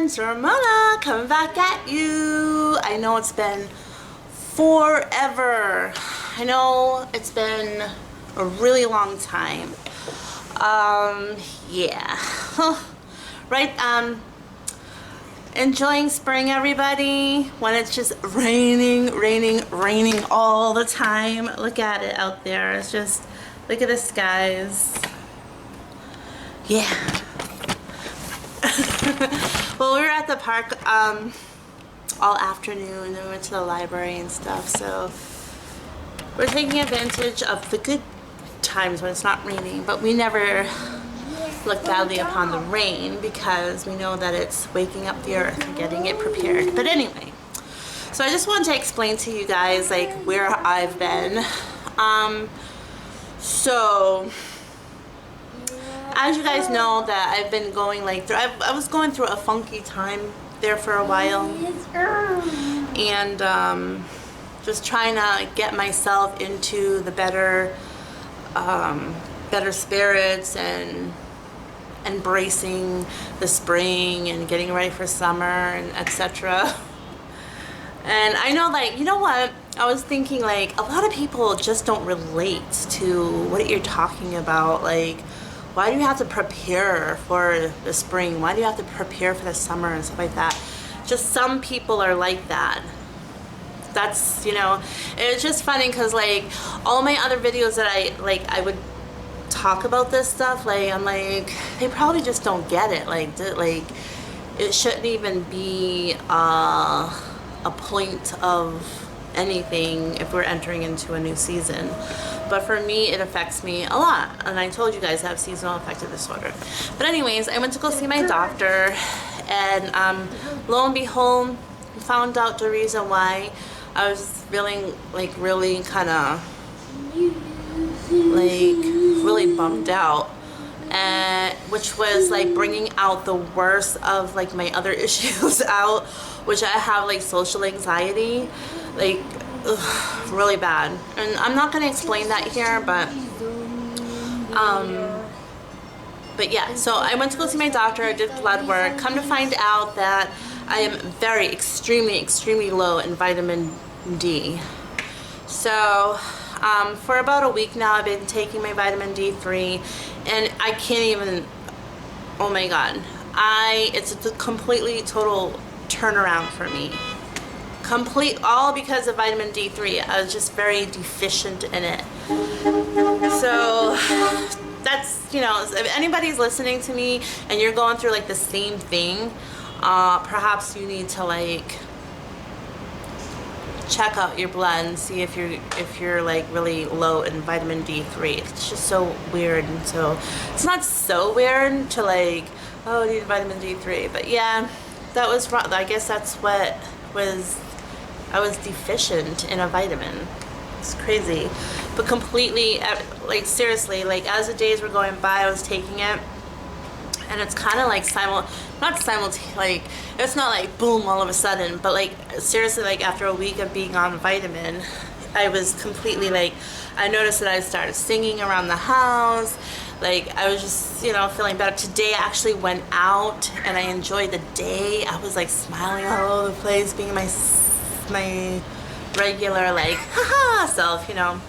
friends, Ramona coming back at you. I know it's been forever. I know it's been a really long time. Yeah. Right, enjoying spring, everybody, when it's just raining all the time. Look at it out there. It's just, look at the skies. Yeah. Well, we were at the park all afternoon, and we went to the library and stuff, so we're taking advantage of the good times when it's not raining, but we never look badly upon the rain because we know that it's waking up the earth and getting it prepared. But anyway, so I just wanted to explain to you guys like where I've been. So as you guys know, that I've been going like through, I was going through a funky time there for a while, and just trying to get myself into the better spirits and embracing the spring and getting ready for summer and etc. And I know, like, you know what, I was thinking, like, a lot of people just don't relate to what you're talking about. Like, why do you have to prepare for the spring? Why do you have to prepare for the summer and stuff like that? Just some people are like that. That's, you know, it's just funny because, like, all my other videos that I would talk about this stuff, like, I'm like, they probably just don't get it. Like, it shouldn't even be a point of anything if we're entering into a new season. But for me, it affects me a lot, and I told you guys I have seasonal affective disorder. But anyways, I went to go see my doctor, and lo and behold, found out the reason why I was feeling like really kind of like really bummed out, and which was like bringing out the worst of like my other issues out, which I have like social anxiety, like really bad. And I'm not going to explain that here, but yeah, so I went to go see my doctor. I did blood work. Come to find out that I am very extremely low in vitamin D. So for about a week now, I've been taking my vitamin D3, and I can't even, oh my god, it's a completely total turnaround for me. All because of vitamin D3. I was just very deficient in it. So that's, you know, if anybody's listening to me and you're going through like the same thing, perhaps you need to like check out your blood and see if you're like really low in vitamin D3. It's just so weird. And so it's not so weird to like, oh, I need vitamin D3, but yeah, that was wrong. I guess that's what was, I was deficient in a vitamin. It's crazy, but completely, like, seriously, like, as the days were going by, I was taking it, and it's kind of like like, it's not like boom all of a sudden, but like, seriously, like, after a week of being on vitamin, I was completely like, I noticed that I started singing around the house. Like, I was just, you know, feeling better. Today I actually went out and I enjoyed the day. I was like smiling all over the place, being my regular like haha self, you know.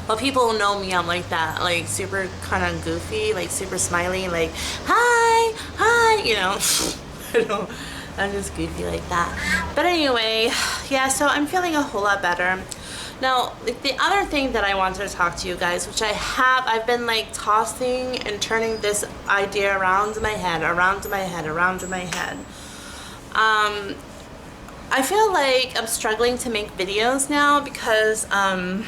Well, people know me, I'm like that, like super kind of goofy, like super smiley, like hi, you know. I'm just goofy like that. But anyway, yeah, so I'm feeling a whole lot better. Now, the other thing that I wanted to talk to you guys, which I've been like tossing and turning this idea around in my head. I feel like I'm struggling to make videos now because I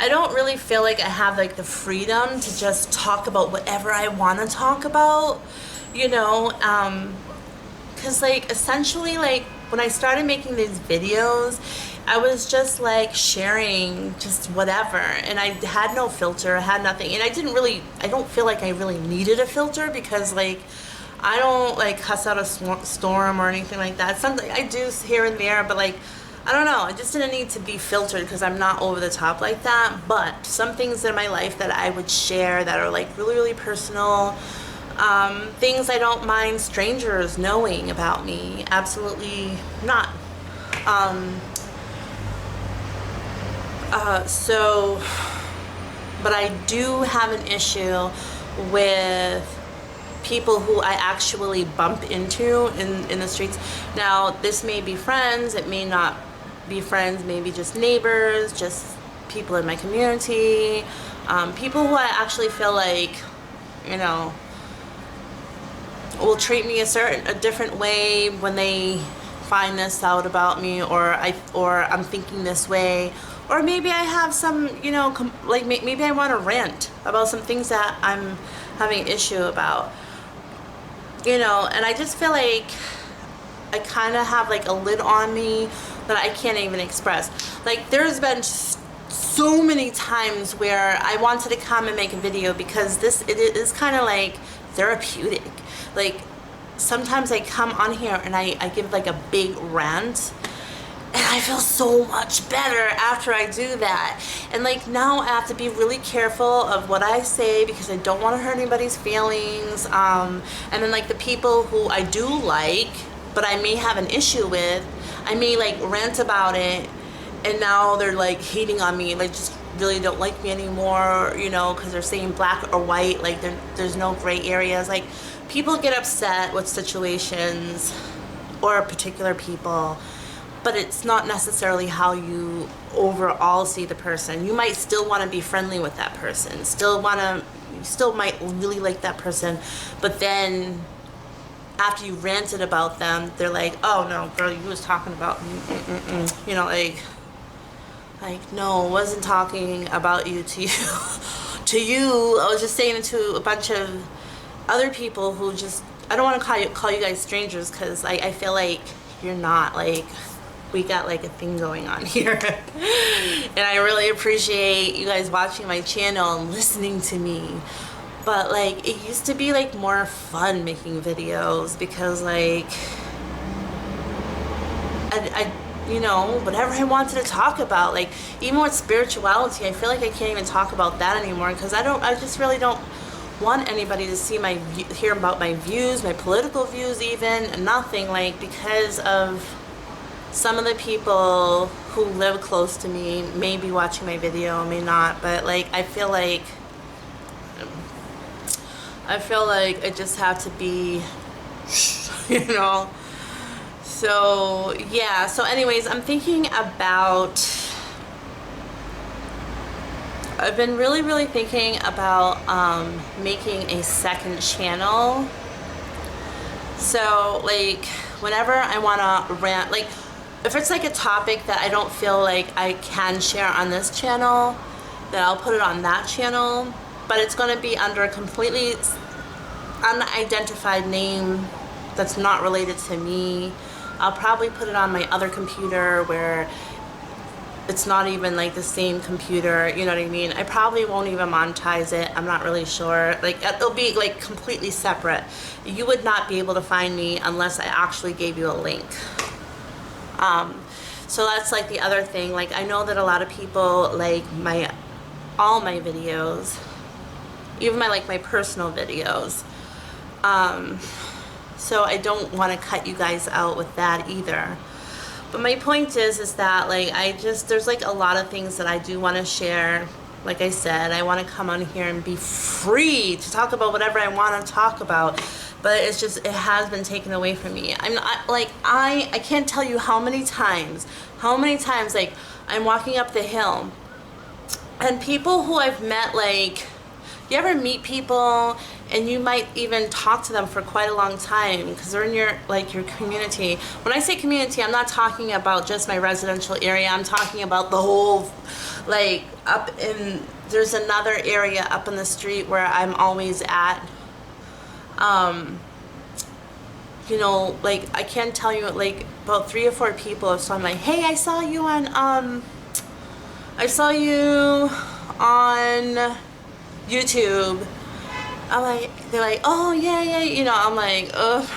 don't really feel like I have like the freedom to just talk about whatever I want to talk about, you know, because like essentially, like, when I started making these videos, I was just like sharing just whatever, and I had no filter, I had nothing, and I don't feel like I really needed a filter because like I don't like cuss out a storm or anything like that. Something I do here and there, but like, I don't know, I just didn't need to be filtered because I'm not over the top like that. But some things in my life that I would share that are like really personal, Things I don't mind strangers knowing about me. Absolutely not. So, but I do have an issue with people who I actually bump into in the streets. Now, this may be friends, it may not be friends, maybe just neighbors, just people in my community, people who I actually feel like, you know, will treat me a different way when they find this out about me, or I'm thinking this way, or maybe I have some, you know, like maybe I want to rant about some things that I'm having an issue about, you know, and I just feel like I kind of have like a lid on me that I can't even express. Like, there's been so many times where I wanted to come and make a video because it is kind of like therapeutic. Like, sometimes I come on here and I give like a big rant, and I feel so much better after I do that. And like, now I have to be really careful of what I say because I don't want to hurt anybody's feelings. And then like the people who I do like, but I may have an issue with, I may like rant about it, and now they're like hating on me, like just really don't like me anymore, you know, because they're saying black or white, like there's no gray areas. Like, people get upset with situations or particular people, but it's not necessarily how you overall see the person. You might still want to be friendly with that person, you still might really like that person, but then after you ranted about them, they're like, oh no, girl, you was talking about me. You know, like, no, I wasn't talking about you to you. To you, I was just saying it to a bunch of other people who just, I don't want to call you guys strangers, because I feel like you're not, like, we got like a thing going on here. And I really appreciate you guys watching my channel and listening to me. But like, it used to be like more fun making videos because like, I you know, whatever I wanted to talk about, like even with spirituality, I feel like I can't even talk about that anymore because I just really don't want anybody to see hear about my views, my political views, even nothing, like, because of some of the people who live close to me may be watching my video, may not, but like I feel like I just have to be, you know. So yeah, so anyways, I'm thinking about, I've been really thinking about making a second channel. So like, whenever I want to rant, like if it's like a topic that I don't feel like I can share on this channel, then I'll put it on that channel, but it's going to be under a completely unidentified name that's not related to me. I'll probably put it on my other computer where it's not even like the same computer, you know what I mean? I probably won't even monetize it, I'm not really sure. Like, it'll be like completely separate. You would not be able to find me unless I actually gave you a link. So that's like the other thing. Like, I know that a lot of people like all my videos, even my personal videos. So I don't want to cut you guys out with that either. But my point is that like, there's like a lot of things that I do want to share. Like I said, I want to come on here and be free to talk about whatever I want to talk about. But it's just, it has been taken away from me. I'm not, like, I can't tell you how many times, like, I'm walking up the hill and people who I've met, like, you ever meet people and you might even talk to them for quite a long time because they're in your community. When I say community, I'm not talking about just my residential area. I'm talking about the whole, like, there's another area up in the street where I'm always at. You know, like, I can't tell you, like, about 3 or 4 people. So I'm like, hey, I saw you on YouTube. I'm like, they're like, oh yeah, you know. I'm like, ugh.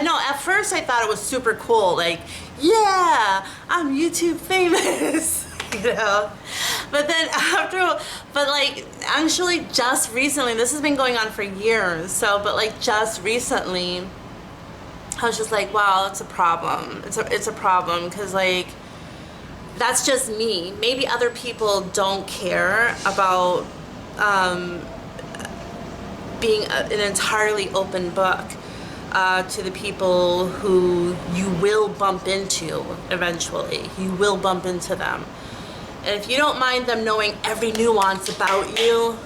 No, at first I thought it was super cool, like, yeah, I'm YouTube famous. You know, But then but like actually just recently, this has been going on for years. So, but like just recently, I was just like, wow, it's a problem. It's a problem because like that's just me. Maybe other people don't care about being an entirely open book to the people who you will bump into eventually. You will bump into them. And if you don't mind them knowing every nuance about you,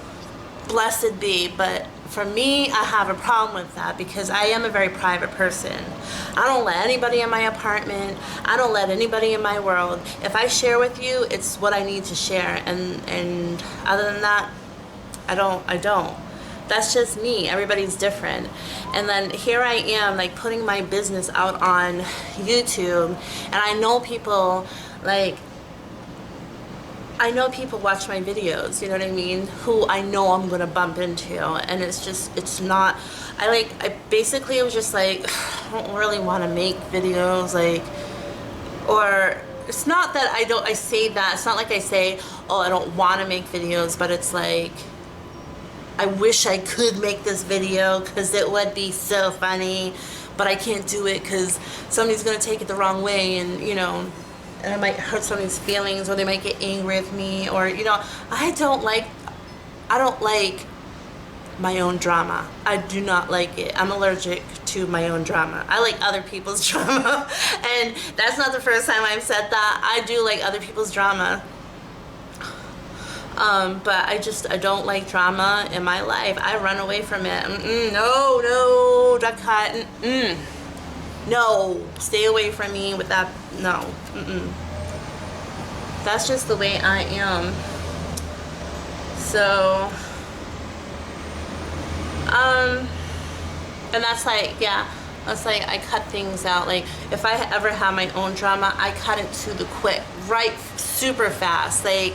blessed be. But for me, I have a problem with that because I am a very private person. I don't let anybody in my apartment. I don't let anybody in my world. If I share with you, it's what I need to share. And other than that, I don't. That's just me. Everybody's different. And then here I am, like, putting my business out on YouTube, and I know people, like, watch my videos, you know what I mean, who I know I'm gonna bump into, and it's not, I basically was just like, I don't really want to make videos, like, or it's not that I say that, it's not like I say, oh, I don't want to make videos, but it's like, I wish I could make this video because it would be so funny, but I can't do it because somebody's going to take it the wrong way, and, you know, and I might hurt somebody's feelings, or they might get angry with me, or, you know, I don't like my own drama. I do not like it. I'm allergic to my own drama. I like other people's drama, and that's not the first time I've said that. I do like other people's drama. But I don't like drama in my life. I run away from it. No, duck cut. No, stay away from me with that. No. That's just the way I am. So, and that's like, yeah, that's like, I cut things out. Like, if I ever have my own drama, I cut it to the quick, right, super fast. Like,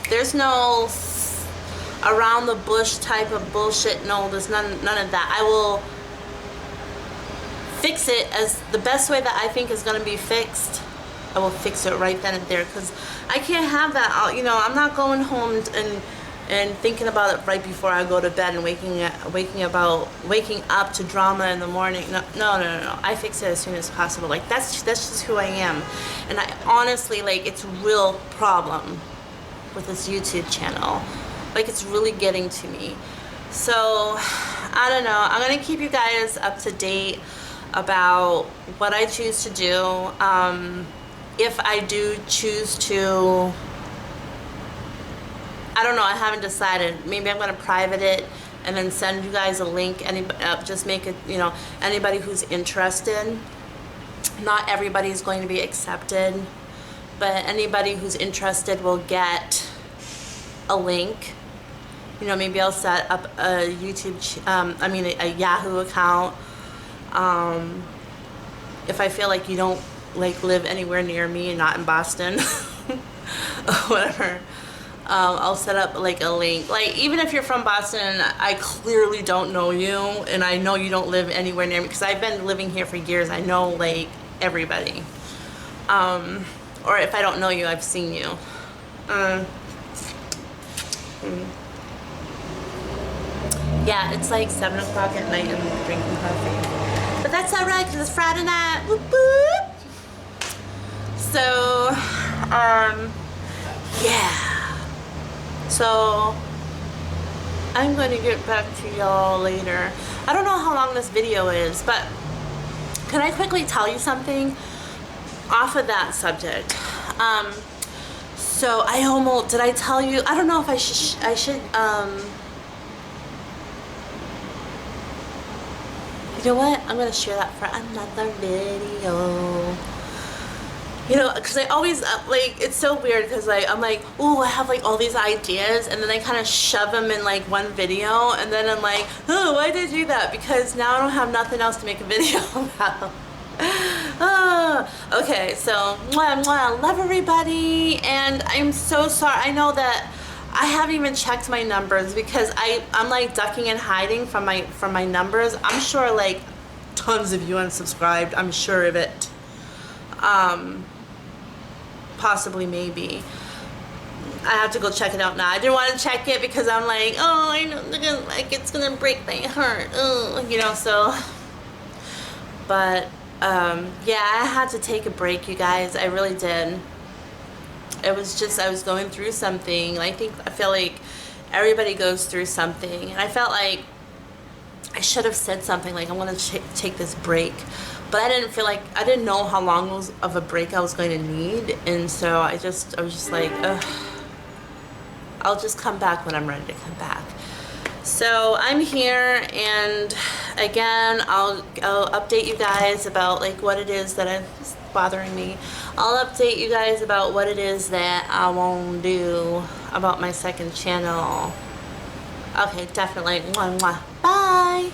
there's no around the bush type of bullshit. No, there's none of that. I will fix it as the best way that I think is going to be fixed. I will fix it right then and there, because I can't have that. You know, I'm not going home and thinking about it right before I go to bed and waking up to drama in the morning. No. I fix it as soon as possible. Like, that's just who I am. And I honestly, like, it's a real problem with this YouTube channel. Like, it's really getting to me. So, I don't know. I'm going to keep you guys up to date about what I choose to do. If I do choose to, I don't know, I haven't decided. Maybe I'm going to private it and then send you guys a link. Just make it, you know, anybody who's interested. Not everybody's going to be accepted, but anybody who's interested will get a link. You know, maybe I'll set up a a Yahoo account. If I feel like you don't like live anywhere near me and not in Boston, whatever, I'll set up like a link. Like, even if you're from Boston, I clearly don't know you, and I know you don't live anywhere near me, because I've been living here for years. I know, like, everybody. Or if I don't know you, I've seen you. Yeah, it's like 7 o'clock at night and I'm drinking coffee. But that's alright, because it's Friday night. Whoop, whoop. So, yeah. So, I'm going to get back to y'all later. I don't know how long this video is, but can I quickly tell you something off of that subject? So did I tell you? I don't know if I should, you know what? I'm gonna share that for another video. You know, because I always, like, it's so weird, because I'm like, ooh, I have, like, all these ideas, and then I kind of shove them in, like, one video, and then I'm like, oh, why did I do that? Because now I don't have nothing else to make a video about. Okay, so, love everybody, and I'm so sorry. I know that I haven't even checked my numbers, because I'm like ducking and hiding from my numbers. I'm sure, like, tons of you unsubscribed. I'm sure of it. Possibly, maybe. I have to go check it out now. I didn't want to check it because I'm like, oh, I know like it's gonna break my heart, you know. So, but yeah, I had to take a break, you guys. I really did. It was just I was going through something. I feel like everybody goes through something, and I felt like I should have said something like I want to take this break, but I didn't know how long of a break I was going to need, and so I was just like, ugh. I'll just come back when I'm ready to come back. So I'm here, and again, I'll update you guys about like what it is that is bothering me. I'll update you guys about what it is that I won't do about my second channel. Okay, definitely. Mwah, mwah. Bye.